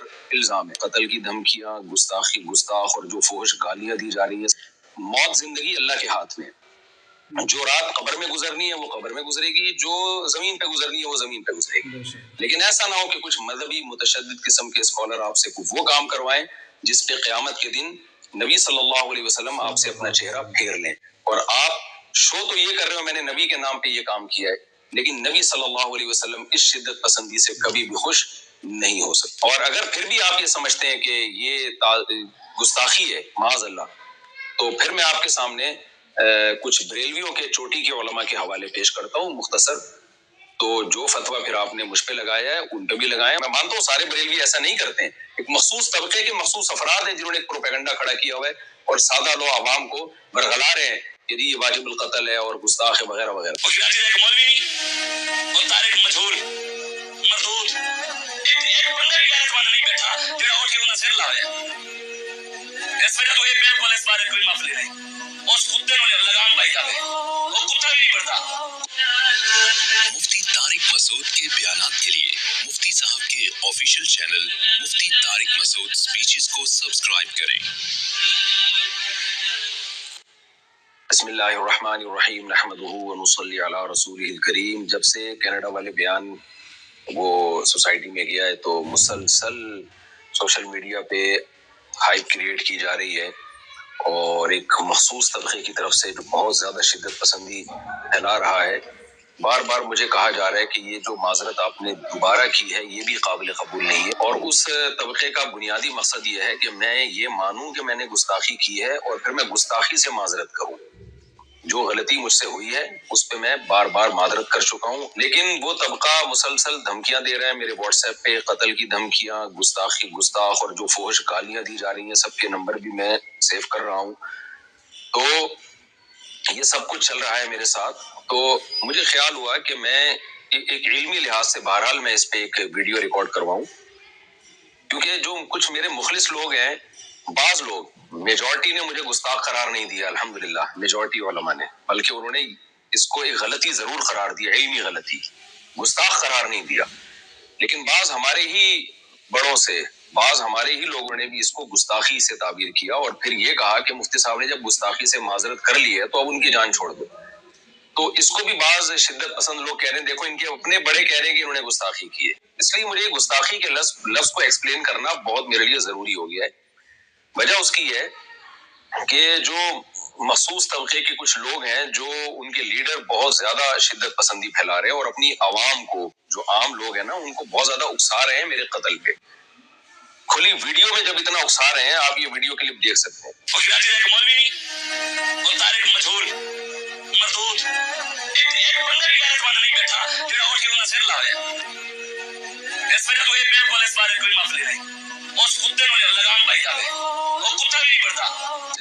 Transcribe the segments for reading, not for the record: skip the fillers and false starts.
الزام ہے قتل کی دھمکیاں، گستاخ اور جو فحش گالیاں دی جا رہی ہیں۔ موت زندگی اللہ کے ہاتھ میں، جو رات قبر میں گزرنی ہے وہ قبر میں گزرے گی، جو زمین پہ گزرنی ہے وہ زمین پہ گزرے گی۔ لیکن ایسا نہ ہو کہ کچھ مذہبی متشدد قسم کے اسکالر آپ سے وہ کام کروائیں جس پہ قیامت کے دن نبی صلی اللہ علیہ وسلم آپ سے اپنا چہرہ پھیر لیں، اور آپ شو تو یہ کر رہے ہو میں نے نبی کے نام پہ یہ کام کیا ہے، لیکن نبی صلی اللہ علیہ وسلم اس شدت پسندی سے کبھی بھی خوش نہیں ہو سکتے۔ اور اگر پھر بھی آپ یہ سمجھتے ہیں کہ یہ گستاخی ہے معاذ اللہ، تو پھر میں آپ کے سامنے کچھ بریلویوں کے چوٹی کے علماء کے حوالے پیش کرتا ہوں مختصر۔ تو جو فتویٰ پھر آپ نے مجھ پہ لگایا ہے ان پہ بھی لگایا، میں مانتا ہوں سارے بریلوی ایسا نہیں کرتے ہیں، ایک مخصوص طبقے کے مخصوص افراد ہیں جنہوں نے ایک پروپیگنڈا کھڑا کیا ہوا ہے اور سادہ لو عوام کو برگلا رہے ہیں کہ یہ واجب القتل ہے اور گستاخ ہے وغیرہ وغیرہ۔ ایک مولوی اور طارق مجہول مردود ایک بندہ بھی غیرت مند نہیں بیٹھا جڑا اٹھ کے انہاں سر لاوے، اس وجہ تو یہ بالکل اس بارے کوئی معافی نہیں، اس کتے نوں لگام پائی جاوے، وہ کتا بھی نہیں بڑھتا۔ مفتی طارق مسعود کے بیانات کے لیے مفتی صاحب کے آفیشیل چینل مفتی طارق مسعود سپیچز کو سبسکرائب کریں۔ بسم اللہ الرحمن الرحیم، نحمدہ ونصلی علی رسولہ الکریم۔ جب سے کینیڈا والے بیان وہ سوسائٹی میں گیا ہے تو مسلسل سوشل میڈیا پہ ہائپ کریٹ کی جا رہی ہے، اور ایک مخصوص طبقے کی طرف سے جو بہت زیادہ شدت پسندی پھیلا رہا ہے۔ بار بار مجھے کہا جا رہا ہے کہ یہ جو معذرت آپ نے دوبارہ کی ہے یہ بھی قابل قبول نہیں ہے، اور اس طبقے کا بنیادی مقصد یہ ہے کہ میں یہ مانوں کہ میں نے گستاخی کی ہے اور پھر میں گستاخی سے معذرت کروں۔ جو غلطی مجھ سے ہوئی ہے اس پہ میں بار بار معذرت کر چکا ہوں، لیکن وہ طبقہ مسلسل دھمکیاں دے رہے ہیں میرے واٹس ایپ پہ، قتل کی دھمکیاں، گستاخ اور جو فحش گالیاں دی جا رہی ہیں سب کے نمبر بھی میں سیو کر رہا ہوں۔ تو یہ سب کچھ چل رہا ہے میرے ساتھ، تو مجھے خیال ہوا کہ میں ایک علمی لحاظ سے بہرحال میں اس پہ ایک ویڈیو ریکارڈ کرواؤں، کیونکہ جو کچھ میرے مخلص لوگ ہیں، بعض لوگ، میجورٹی نے مجھے گستاخ قرار نہیں دیا الحمدللہ، میجورٹی علماء نے، بلکہ انہوں نے اس کو ایک غلطی ضرور قرار دیا، علمی غلطی، گستاخ قرار نہیں دیا، لیکن بعض ہمارے ہی بڑوں سے، بعض ہمارے ہی لوگوں نے بھی اس کو گستاخی سے تعبیر کیا، اور پھر یہ کہا کہ مفتی صاحب نے جب گستاخی سے معذرت کر لی ہے تو اب ان کی جان چھوڑ دو۔ تو اس کو بھی بعض شدت پسند لوگ کہہ رہے ہیں دیکھو ان کے اپنے بڑے کہہ رہے ہیں کہ انہوں نے گستاخی کی ہے، اس لیے مجھے گستاخی کے لفظ کو ایکسپلین کرنا بہت میرے لیے ضروری ہو گیا ہے۔ وجہ اس کی ہے کہ جو مخصوص طبقے کے کچھ لوگ ہیں جو ان کے لیڈر بہت زیادہ شدت پسندی پھیلا رہے ہیں اور اپنی عوام کو، جو عام لوگ ہیں نا، ان کو بہت زیادہ اکسا رہے ہیں میرے قتل پہ۔ کھلی ویڈیو میں جب اتنا اکسا رہے ہیں، آپ یہ ویڈیو کلپ دیکھ سکتے ہیں۔ ایک مولوی اور طارق مجہول مردود ایک بندہ بھی غیرت مند نہیں بیٹھا جڑا اٹھ کے انہاں سر لاوے، اس وجہ تو یہ بالکل اس بارے کوئی معافی نہیں، اس کتے نوں لگام پائی جاوے، وہ کتا بھی نہیں بڑھتا۔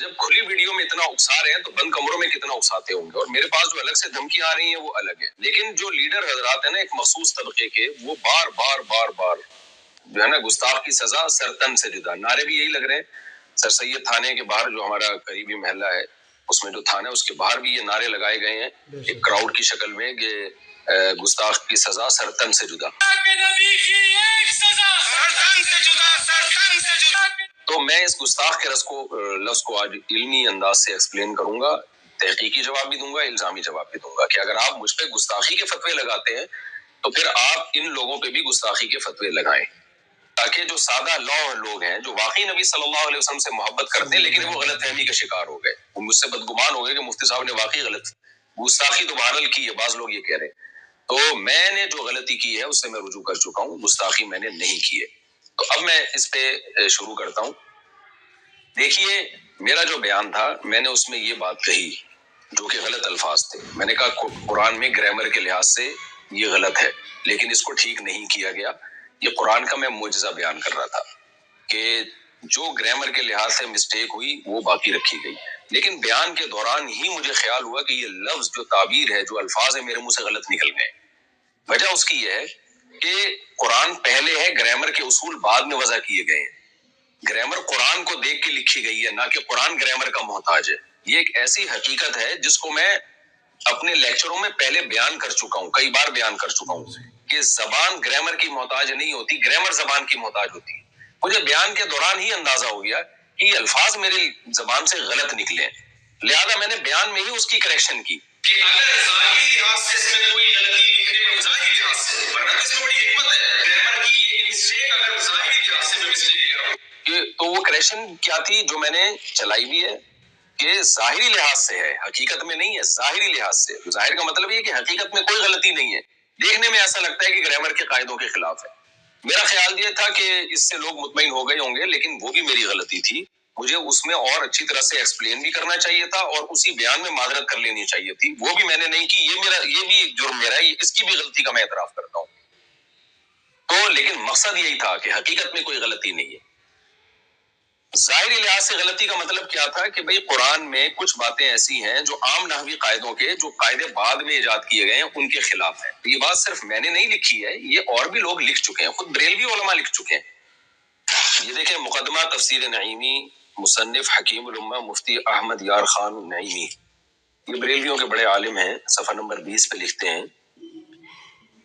جب کھلی ویڈیو میں اتنا اکسا رہے ہیں تو بند کمروں میں کتنا اکساتے ہوں گے، اور میرے پاس جو الگ سے دھمکیاں آ رہی ہیں وہ الگ ہے، لیکن جو لیڈر حضرات ہیں نا ایک مخصوص طبقے کے، وہ بار بار جو ہے نا گستاخ کی سزا سرتن سے جدا، نعرے بھی یہی لگ رہے ہیں۔ سر سید تھانے کے باہر جو ہمارا قریبی محلہ ہے اس میں جو تھانہ ہے اس کے باہر بھی یہ نعرے لگائے گئے ہیں ایک کراؤڈ کی شکل میں کہ گستاخ کی سزا سرتن سے جدا۔ تو میں اس گستاخ کے لفظ کو آج علمی انداز سے ایکسپلین کروں گا، تحقیقی جواب بھی دوں گا، الزامی جواب بھی دوں گا کہ اگر آپ مجھ پہ گستاخی کے فتوے لگاتے ہیں تو پھر آپ ان لوگوں پہ بھی گستاخی کے فتوے لگائیں، تاکہ جو سادہ لوگ ہیں جو واقعی نبی صلی اللہ علیہ وسلم سے محبت کرتے ہیں لیکن وہ غلط فہمی کا شکار ہو گئے، وہ مجھ سے بدگمان ہو گئے کہ مفتی صاحب نے واقعی غلط گستاخی تو بہرحال کی ہے، بعض لوگ یہ کہہ رہے ہیں، تو میں نے جو غلطی کی ہے اس سے میں رجوع کر چکا ہوں، گستاخی میں نے نہیں کی ہے۔ تو اب میں اس پہ شروع کرتا ہوں۔ دیکھیے میرا جو بیان تھا میں نے اس میں یہ بات کہی جو کہ غلط الفاظ تھے، میں نے کہا قرآن میں گرامر کے لحاظ سے یہ غلط ہے لیکن اس کو ٹھیک نہیں کیا گیا، یہ قرآن کا میں معجزہ بیان کر رہا تھا کہ جو گرامر کے لحاظ سے مسٹیک ہوئی وہ باقی رکھی گئی، لیکن بیان کے دوران ہی مجھے خیال ہوا کہ یہ لفظ جو تعبیر ہے، جو الفاظ ہے میرے منہ سے غلط نکل گئے۔ وجہ اس کی یہ ہے کہ قرآن پہلے ہے، گرامر کے اصول بعد میں وضع کیے گئے ہیں، گرامر قرآن کو دیکھ کے لکھی گئی ہے، نہ کہ قرآن گرامر کا محتاج ہے۔ یہ ایک ایسی حقیقت ہے جس کو میں اپنے لیکچروں میں پہلے بیان کر چکا ہوں، کئی بار بیان کر چکا ہوں کہ زبان گرامر کی محتاج نہیں ہوتی، گرامر زبان کی محتاج ہوتی ہے۔ مجھے بیان کے دوران ہی اندازہ ہو گیا کہ یہ الفاظ میری زبان سے غلط نکلے، لہذا میں نے بیان میں ہی اس کی کریکشن کی کہ اگر ظاہری لحاظ سے اس میں کوئی غلطی لکھنے میں ظاہری لحاظ سے، ورنہ اس میں بڑی حکمت ہے گرامر کی، یہ مسٹیک اگر ظاہری لحاظ سے میں مسٹیک کہہ رہا ہوں تو وہ کریکشن کیا تھی جو میں نے چلائی بھی ہے کہ ظاہری لحاظ سے ہے، حقیقت میں نہیں ہے، ظاہری لحاظ سے۔ ظاہر کا مطلب یہ کہ حقیقت میں کوئی غلطی نہیں ہے، دیکھنے میں ایسا لگتا ہے کہ گرامر کے قاعدوں کے خلاف ہے۔ میرا خیال یہ تھا کہ اس سے لوگ مطمئن ہو گئے ہوں گے، لیکن وہ بھی میری غلطی تھی، مجھے اس میں اور اچھی طرح سے ایکسپلین بھی کرنا چاہیے تھا اور اسی بیان میں معذرت کر لینی چاہیے تھی، وہ بھی میں نے نہیں کی۔ یہ بھی ایک جرم میرا ہے، اس کی بھی غلطی کا میں اعتراف کرتا ہوں۔ تو لیکن مقصد یہی تھا کہ حقیقت میں کوئی غلطی نہیں ہے۔ ظاہری لحاظ سے غلطی کا مطلب کیا تھا کہ بھئی قرآن میں کچھ باتیں ایسی ہیں جو عام نحوی قاعدوں کے جو قاعدے بعد میں ایجاد کیے گئے ہیں ان کے خلاف ہیں۔ یہ بات صرف میں نے نہیں لکھی ہے، یہ اور بھی لوگ لکھ چکے ہیں، خود بریلوی علماء لکھ چکے ہیں۔ یہ دیکھیں مقدمہ تفسیر نعیمی، مصنف حکیم الامہ مفتی احمد یار خان نعیمی، یہ بریلویوں کے بڑے عالم ہیں، صفحہ نمبر 20 پہ لکھتے ہیں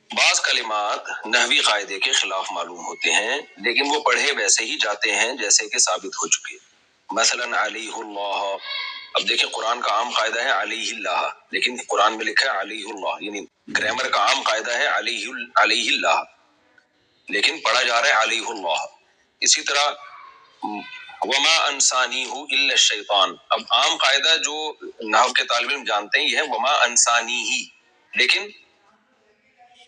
بعض کلمات نحوی قاعدے کے خلاف معلوم ہوتے ہیں لیکن وہ پڑھے ویسے ہی جاتے ہیں جیسے کہ ثابت ہو چکے۔ مثلا علیہ اللہ، اب دیکھیں قرآن کا عام قاعدہ ہے علیہ اللہ، لیکن قرآن میں لکھا ہے علیہ اللہ، یعنی گرامر کا عام قاعدہ ہے علیہ اللہ، لیکن پڑھا جا رہا ہے علیہ اللہ۔ اسی طرح وما انسانیہ الا الشیطان، اب عام قاعدہ جو نحو کے طالب علم جانتے ہیں یہ ہے وما انسانیہ، لیکن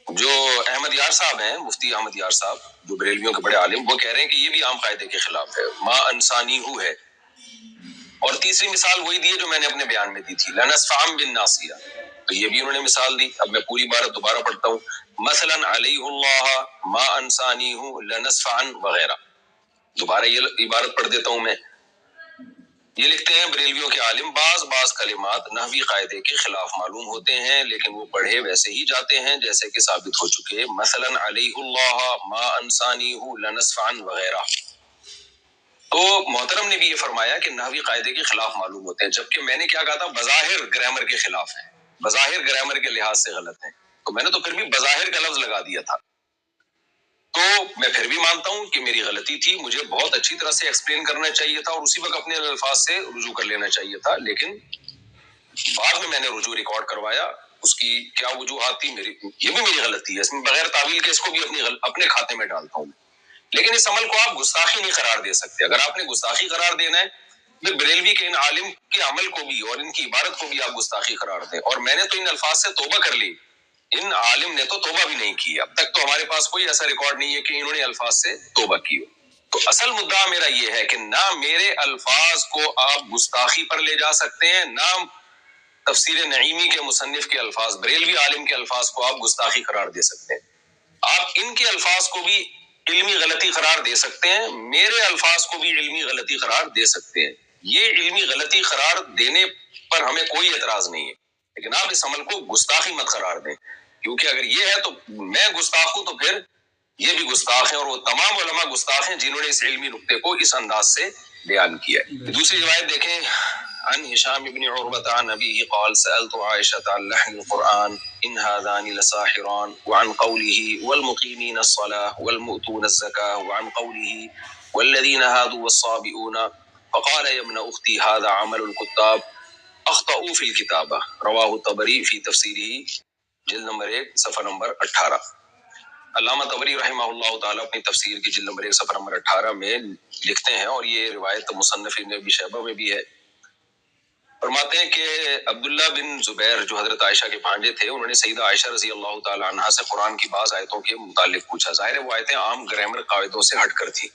جو احمد یار صاحب ہیں، مفتی احمد یار صاحب جو بریلویوں کے بڑے عالم، وہ کہہ رہے ہیں کہ یہ بھی عام قاعدے کے خلاف ہے، ما انسانی ہو ہے۔ اور تیسری مثال وہی دی ہے جو میں نے اپنے بیان میں دی تھی، لنسفعا بالناصیہ، تو یہ بھی انہوں نے مثال دی۔ اب میں پوری عبارت دوبارہ پڑھتا ہوں، مثلا علیہ اللہ ما انسانی ہو لنسفعا وغیرہ، دوبارہ یہ عبارت پڑھ دیتا ہوں میں۔ یہ لکھتے ہیں بریلویوں کے عالم بعض کلمات نحوی قاعدے کے خلاف معلوم ہوتے ہیں لیکن وہ پڑھے ویسے ہی جاتے ہیں جیسے کہ ثابت ہو چکے، مثلا علیہ اللہ ما انسانیہ لنسفعا وغیرہ۔ تو محترم نے بھی یہ فرمایا کہ نحوی قاعدے کے خلاف معلوم ہوتے ہیں، جبکہ میں نے کیا کہا تھا، بظاہر گرامر کے خلاف ہیں، بظاہر گرامر کے لحاظ سے غلط ہیں، تو میں نے تو پھر بھی بظاہر کا لفظ لگا دیا تھا۔ تو میں پھر بھی مانتا ہوں کہ میری غلطی تھی، مجھے بہت اچھی طرح سے ایکسپلین کرنا چاہیے تھا اور اسی وقت اپنے الفاظ سے رجوع کر لینا چاہیے تھا، لیکن بعد میں نے رجوع ریکارڈ کروایا، اس کی کیا وجوہات تھی، یہ بھی میری غلطی ہے، اس میں بغیر تعویل کے اس کو بھی اپنے کھاتے میں ڈالتا ہوں، لیکن اس عمل کو آپ گستاخی نہیں قرار دے سکتے۔ اگر آپ نے گستاخی قرار دینا ہے پھر بریلوی کے ان عالم کے عمل کو بھی اور ان کی عبارت کو بھی آپ گستاخی قرار دیں، اور میں نے تو ان الفاظ سے توبہ کر لی، ان عالم نے تو توبہ بھی نہیں کی، اب تک تو ہمارے پاس کوئی ایسا ریکارڈ نہیں ہے کہ انہوں نے الفاظ سے توبہ کی ہو۔ تو اصل مدعا میرا یہ ہے کہ نہ میرے الفاظ کو آپ گستاخی پر لے جا سکتے ہیں، نہ تفسیر نعیمی کے مصنف کے الفاظ، بریلوی عالم کے الفاظ کو آپ گستاخی قرار دے سکتے ہیں۔ آپ ان کے الفاظ کو بھی علمی غلطی قرار دے سکتے ہیں، میرے الفاظ کو بھی علمی غلطی قرار دے سکتے ہیں، یہ علمی غلطی قرار دینے پر ہمیں کوئی اعتراض نہیں ہے، لیکن آپ اس عمل کو گستاخی مت قرار دیں، کیونکہ اگر یہ ہے تو میں گستاخ ہوں تو پھر یہ بھی گستاخ ہیں، اور وہ تمام علماء گستاخ ہیں جنہوں نے اس علمی نقطے کو اس انداز سے بیان کیا ہے۔ دوسری روایت دیکھیں، عن هشام بن عروة عن أبيه قال سألت عائشة عن لحن القرآن إن هذان لساحران، وعن قوله والمقيمين الصلاة والمؤتون الزكاة، وعن قوله والذين هادوا والصابئون، فقال يا ابن أختي هذا عمل الكتاب أخطأوا في الكتابة، رواه الطبري في تفسيره جلد نمبر 1 صفحہ نمبر 18۔ علامہ طبری رحمہ اللہ تعالیٰ اپنی تفسیر کی جلد نمبر 1 صفحہ نمبر 18 میں لکھتے ہیں، اور یہ روایت مصنف ابن ابی شیبہ میں بھی ہے، فرماتے ہیں کہ عبداللہ بن زبیر جو حضرت عائشہ کے بھانجے تھے، انہوں نے سیدہ عائشہ رضی اللہ تعالی عنہا سے قرآن کی بعض آیتوں کے متعلق پوچھا، ظاہر ہے وہ آیتیں عام گرامر قاعدوں سے ہٹ کر تھی،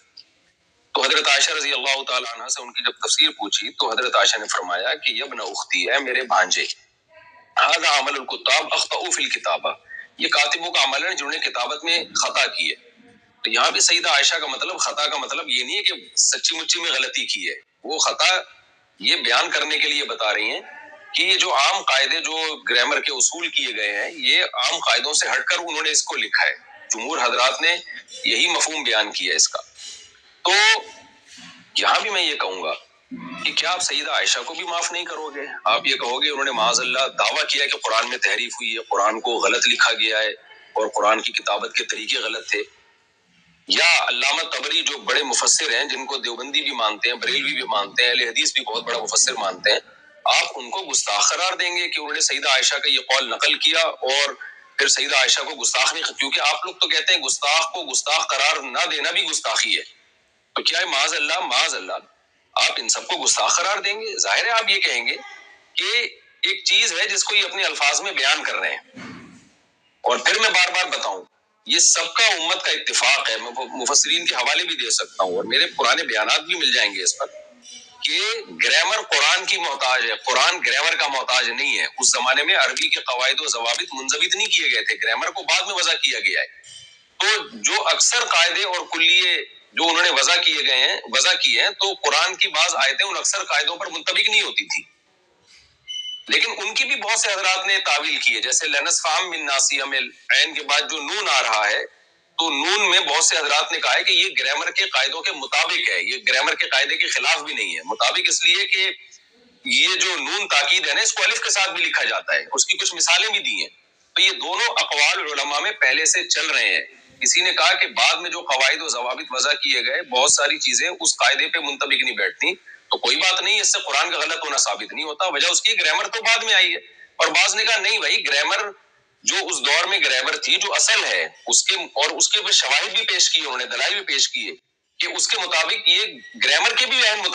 تو حضرت عائشہ رضی اللہ تعالی عنہا سے ان کی جب تفسیر پوچھی تو حضرت عائشہ نے فرمایا کہ یا ابن اختی، ہے میرے بھانجے، ھذا عمل الکتاب اخطئوا فی الکتابہ، یہ کاتبوں کا عمل ہے جنہوں نے کتابت میں خطا کی ہے۔ تو یہاں بھی سیدہ عائشہ کا مطلب، خطا کا مطلب یہ نہیں ہے کہ سچی مچی میں غلطی کی ہے، وہ خطا یہ بیان کرنے کے لیے بتا رہی ہیں کہ یہ جو عام قاعدے جو گرامر کے اصول کیے گئے ہیں، یہ عام قاعدوں سے ہٹ کر انہوں نے اس کو لکھا ہے، جمہور حضرات نے یہی مفہوم بیان کیا ہے اس کا۔ تو یہاں بھی میں یہ کہوں گا کہ کیا آپ سیدہ عائشہ کو بھی معاف نہیں کرو گے؟ آپ یہ کہو گے انہوں نے معاذ اللہ دعویٰ کیا کہ قرآن میں تحریف ہوئی ہے، قرآن کو غلط لکھا گیا ہے اور قرآن کی کتابت کے طریقے غلط تھے، یا علامہ طبری جو بڑے مفسر ہیں، جن کو دیوبندی بھی مانتے ہیں، بریلوی بھی مانتے ہیں، اہل حدیث بھی بہت بڑا مفسر مانتے ہیں، آپ ان کو گستاخ قرار دیں گے کہ انہوں نے سیدہ عائشہ کا یہ قول نقل کیا اور پھر سیدہ عائشہ کو گستاخ نہیں، کیونکہ آپ لوگ تو کہتے ہیں گستاخ کو گستاخ قرار نہ دینا بھی گستاخی ہے، تو کیا ہے معاذ اللہ معاذ اللہ آپ ان سب کو گستاخ قرار دیں گے؟ ظاہر ہے آپ یہ کہیں گے کہ ایک چیز ہے جس کو یہ اپنے الفاظ میں بیان کر رہے ہیں، اور پھر میں بار بار بتاؤں یہ سب کا امت کا اتفاق ہے، میں مفسرین کے حوالے بھی دے سکتا ہوں اور میرے پرانے بیانات بھی مل جائیں گے اس پر، کہ گرامر قرآن کی محتاج ہے، قرآن گرامر کا محتاج نہیں ہے۔ اس زمانے میں عربی کے قواعد و ضوابط منضبط نہیں کیے گئے تھے، گرامر کو بعد میں وضع کیا گیا ہے، تو جو اکثر قاعدے اور کلیے جو انہوں نے وضع کیے ہیں تو قرآن کی بعض آیتیں ان اکثر قاعدوں پر منطبق نہیں ہوتی تھی، لیکن ان کی بھی بہت سے حضرات نے تعویل کی ہے، جیسے لنسفام من ناسیہ میں عین کے بعد جو نون آ رہا ہے، تو نون میں بہت سے حضرات نے کہا ہے کہ یہ گرامر کے قاعدوں کے مطابق ہے، یہ گرامر کے قاعدے کے خلاف بھی نہیں ہے، مطابق اس لیے کہ یہ جو نون تاکید ہے نا، اس کو الف کے ساتھ بھی لکھا جاتا ہے، اس کی کچھ مثالیں بھی دی ہیں، تو یہ دونوں اقوال علماء میں پہلے سے چل رہے ہیں۔ کسی نے کہا کہ بعد میں جو قواعد و ضوابط وضع کیے گئے بہت ساری چیزیں اس قاعدے پہ منطبق نہیں بیٹھتی، تو کوئی بات نہیں، اس سے قرآن کا غلط ہونا ثابت نہیں ہوتا، وجہ اس کی گرامر تو بعد میں آئی ہے، اور بعض نے کہا نہیں بھائی گرامر جو اس دور میں گرامر تھی جو اصل ہے اس کے، اور اس کے شواہد بھی پیش کیے، انہوں نے دلائل بھی پیش کیے کہ اس کے مطابق یہ گرامر کے بھی اہم